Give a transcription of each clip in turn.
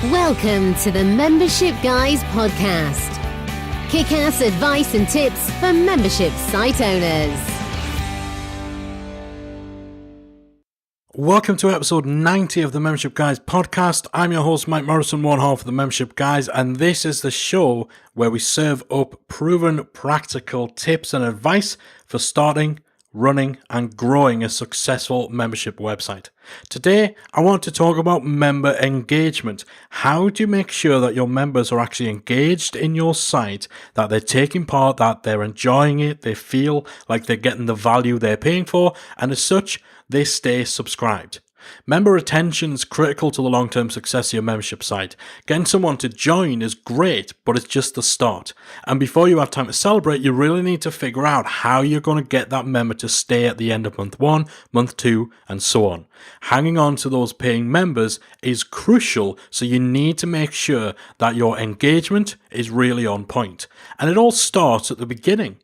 Welcome to the Membership Guys podcast. Kick-ass advice and tips for membership site owners. Welcome to episode 90 of the Membership Guys podcast. I'm your host, Mike Morrison, one half of the Membership Guys, and this is the show where we serve up proven practical tips and advice for starting, running, and growing a successful membership website. Today, I want to talk about member engagement. How do you make sure that your members are actually engaged in your site, that they're taking part, that they're enjoying it, they feel like they're getting the value they're paying for, and as such, they stay subscribed? Member retention is critical to the long-term success of your membership site. Getting someone to join is great, but it's just the start. And before you have time to celebrate, you really need to figure out how you're going to get that member to stay at the end of month 1, month 2, and so on. Hanging on to those paying members is crucial, so you need to make sure that your engagement is really on point. And it all starts at the beginning.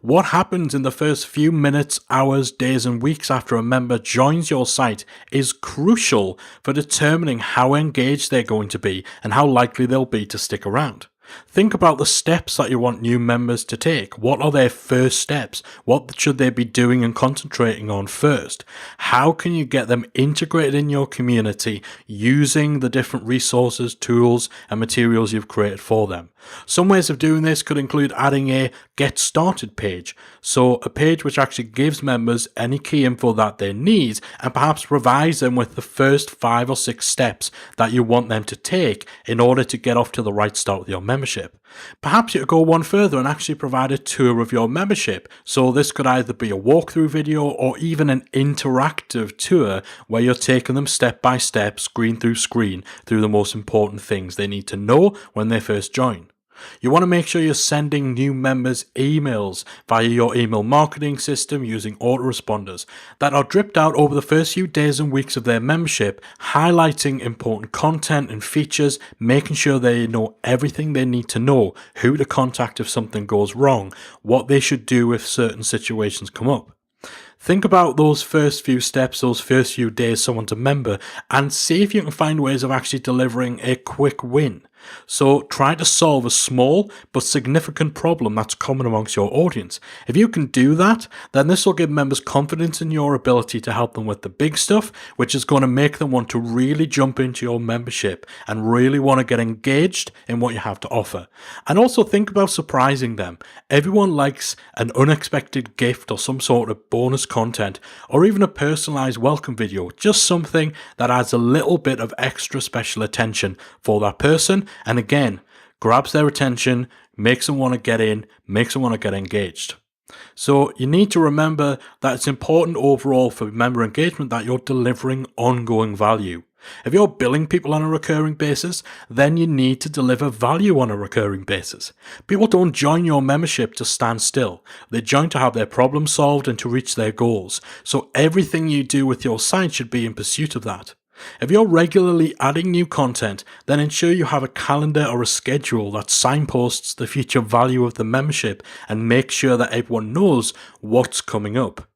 What happens in the first few minutes, hours, days, and weeks after a member joins your site is crucial for determining how engaged they're going to be and how likely they'll be to stick around. Think about the steps that you want new members to take. What are their first steps? What should they be doing and concentrating on first? How can you get them integrated in your community using the different resources, tools, and materials you've created for them? Some ways of doing this could include adding a Get Started page. So a page which actually gives members any key info that they need and perhaps provides them with the first 5 or 6 steps that you want them to take in order to get off to the right start with your membership. Perhaps you could go one further and actually provide a tour of your membership. So this could either be a walkthrough video or even an interactive tour where you're taking them step by step, screen through the most important things they need to know when they first join. You want to make sure you're sending new members emails via your email marketing system using autoresponders that are dripped out over the first few days and weeks of their membership, highlighting important content and features, making sure they know everything they need to know, who to contact if something goes wrong, what they should do if certain situations come up. Think about those first few steps, those first few days someone's a member, and see if you can find ways of actually delivering a quick win. So try to solve a small but significant problem that's common amongst your audience. If you can do that, then this will give members confidence in your ability to help them with the big stuff, which is going to make them want to really jump into your membership and really want to get engaged in what you have to offer. And also think about surprising them. Everyone likes an unexpected gift or some sort of bonus content or even a personalized welcome video, just something that adds a little bit of extra special attention for that person. And again, grabs their attention, makes them want to get in, makes them want to get engaged. So you need to remember that it's important overall for member engagement that you're delivering ongoing value. If you're billing people on a recurring basis, then you need to deliver value on a recurring basis. People don't join your membership to stand still. They join to have their problems solved and to reach their goals. So everything you do with your site should be in pursuit of that. If you're regularly adding new content, then ensure you have a calendar or a schedule that signposts the future value of the membership and make sure that everyone knows what's coming up.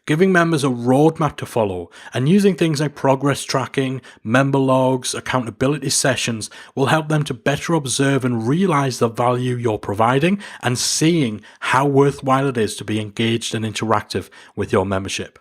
Giving members a roadmap to follow and using things like progress tracking, member logs, accountability sessions will help them to better observe and realize the value you're providing and seeing how worthwhile it is to be engaged and interactive with your membership.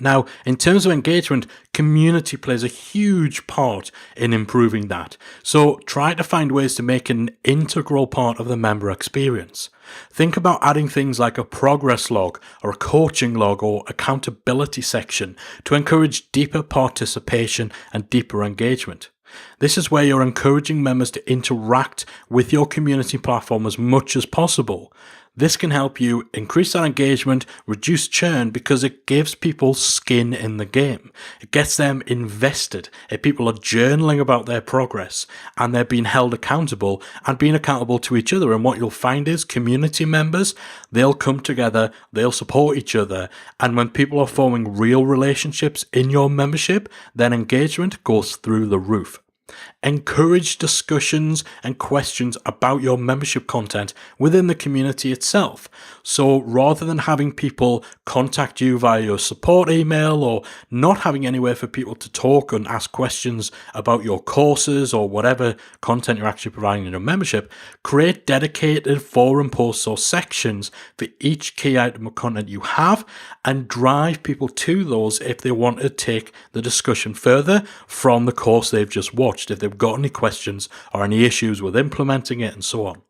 Now, in terms of engagement, community plays a huge part in improving that. So try to find ways to make it an integral part of the member experience. Think about adding things like a progress log or a coaching log or accountability section to encourage deeper participation and deeper engagement. This is where you're encouraging members to interact with your community platform as much as possible. This can help you increase that engagement, reduce churn because it gives people skin in the game. It gets them invested. If people are journaling about their progress and they're being held accountable and being accountable to each other. And what you'll find is community members, they'll come together, they'll support each other. And when people are forming real relationships in your membership, then engagement goes through the roof. Encourage discussions and questions about your membership content within the community itself. So rather than having people contact you via your support email or not having anywhere for people to talk and ask questions about your courses or whatever content you're actually providing in your membership, create dedicated forum posts or sections for each key item of content you have and drive people to those if they want to take the discussion further from the course they've just watched, if they've got any questions or any issues with implementing it and so on.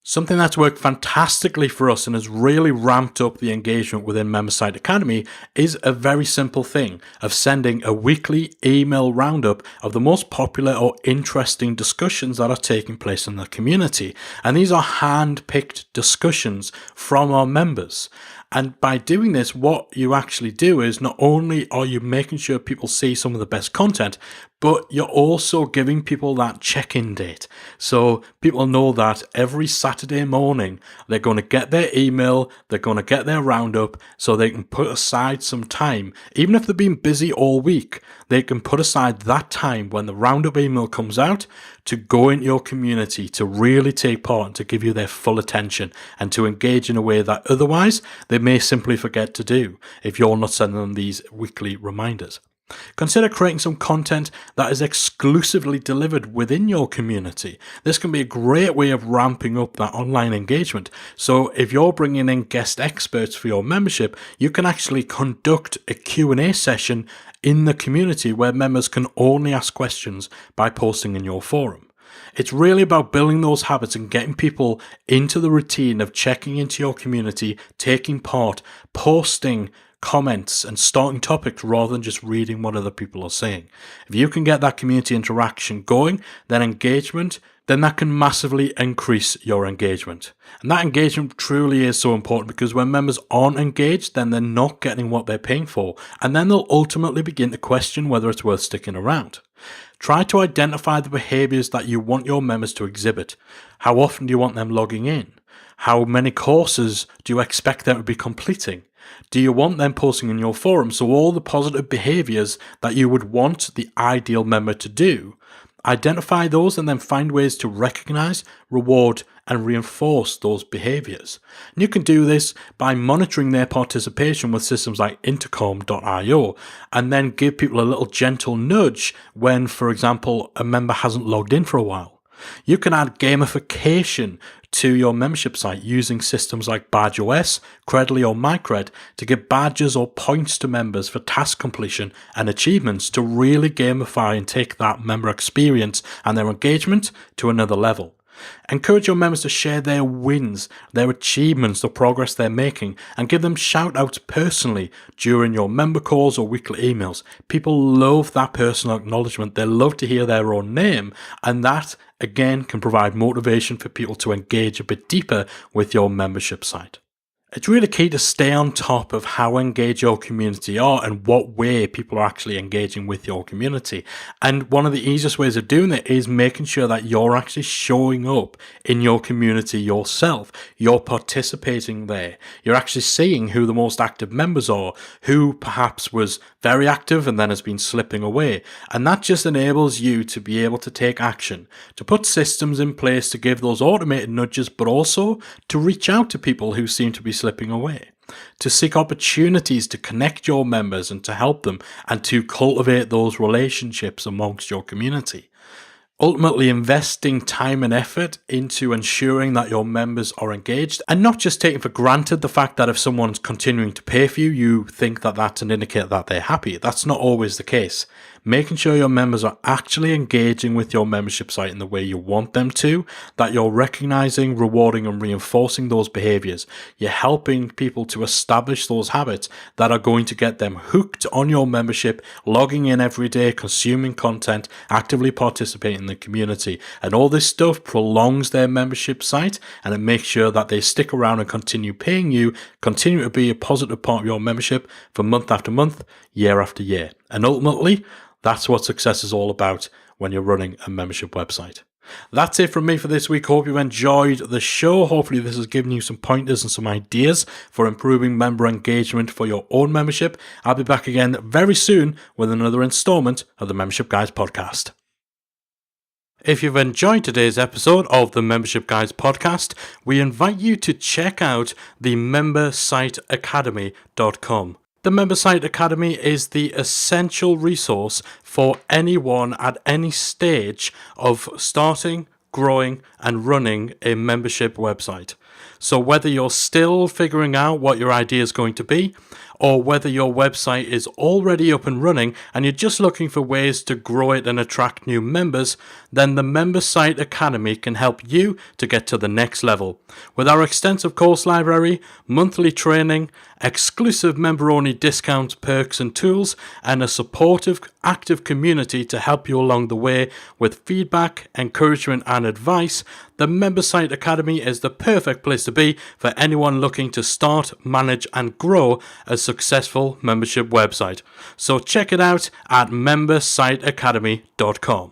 Something that's worked fantastically for us and has really ramped up the engagement within MemberSite Academy is a very simple thing of sending a weekly email roundup of the most popular or interesting discussions that are taking place in the community. And these are hand-picked discussions from our members. And by doing this, what you actually do is not only are you making sure people see some of the best content, but you're also giving people that check-in date. So people know that every Saturday morning, they're going to get their email, they're going to get their roundup, so they can put aside some time. Even if they've been busy all week, they can put aside that time when the roundup email comes out to go into your community, to really take part and to give you their full attention and to engage in a way that otherwise they may simply forget to do if you're not sending them these weekly reminders. Consider creating some content that is exclusively delivered within your community. This can be a great way of ramping up that online engagement. So if you're bringing in guest experts for your membership, you can actually conduct a Q&A session in the community where members can only ask questions by posting in your forum. It's really about building those habits and getting people into the routine of checking into your community, taking part, posting comments and starting topics rather than just reading what other people are saying. If you can get that community interaction going, then that can massively increase your engagement. And that engagement truly is so important because when members aren't engaged, then they're not getting what they're paying for. And then they'll ultimately begin to question whether it's worth sticking around. Try to identify the behaviors that you want your members to exhibit. How often do you want them logging in? How many courses do you expect them to be completing? Do you want them posting in your forum? So all the positive behaviors that you would want the ideal member to do, identify those and then find ways to recognize, reward, and reinforce those behaviors. And you can do this by monitoring their participation with systems like intercom.io and then give people a little gentle nudge when, for example, a member hasn't logged in for a while. You can add gamification to your membership site using systems like BadgeOS, Credly, or MyCred to give badges or points to members for task completion and achievements to really gamify and take that member experience and their engagement to another level. Encourage your members to share their wins, their achievements, the progress they're making, and give them shout outs personally during your member calls or weekly emails. People love that personal acknowledgement. They love to hear their own name, and that again can provide motivation for people to engage a bit deeper with your membership site. It's really key to stay on top of how engaged your community are and what way people are actually engaging with your community. And one of the easiest ways of doing it is making sure that you're actually showing up in your community yourself. You're participating there. You're actually seeing who the most active members are, who perhaps was very active and then has been slipping away. And that just enables you to be able to take action, to put systems in place to give those automated nudges, but also to reach out to people who seem to be slipping away, to seek opportunities to connect your members and to help them and to cultivate those relationships amongst your community. Ultimately investing time and effort into ensuring that your members are engaged and not just taking for granted the fact that if someone's continuing to pay for you, you think that that's an indicator that they're happy. That's not always the case. Making sure your members are actually engaging with your membership site in the way you want them to, that you're recognizing, rewarding, and reinforcing those behaviors. You're helping people to establish those habits that are going to get them hooked on your membership, logging in every day, consuming content, actively participating in the community. And all this stuff prolongs their membership site and it makes sure that they stick around and continue paying you, continue to be a positive part of your membership for month after month, year after year. And ultimately, that's what success is all about when you're running a membership website. That's it from me for this week. Hope you've enjoyed the show. Hopefully this has given you some pointers and some ideas for improving member engagement for your own membership. I'll be back again very soon with another installment of the Membership Guys podcast. If you've enjoyed today's episode of the Membership Guys podcast, we invite you to check out the membersiteacademy.com. The Member Site Academy is the essential resource for anyone at any stage of starting, growing, and running a membership website. So whether you're still figuring out what your idea is going to be, or whether your website is already up and running and you're just looking for ways to grow it and attract new members, then the Member Site Academy can help you to get to the next level. With our extensive course library, monthly training, exclusive member-only discounts, perks and tools, and a supportive, active community to help you along the way with feedback, encouragement and advice, the Member Site Academy is the perfect place to be for anyone looking to start, manage and grow a successful membership website. So check it out at membersiteacademy.com.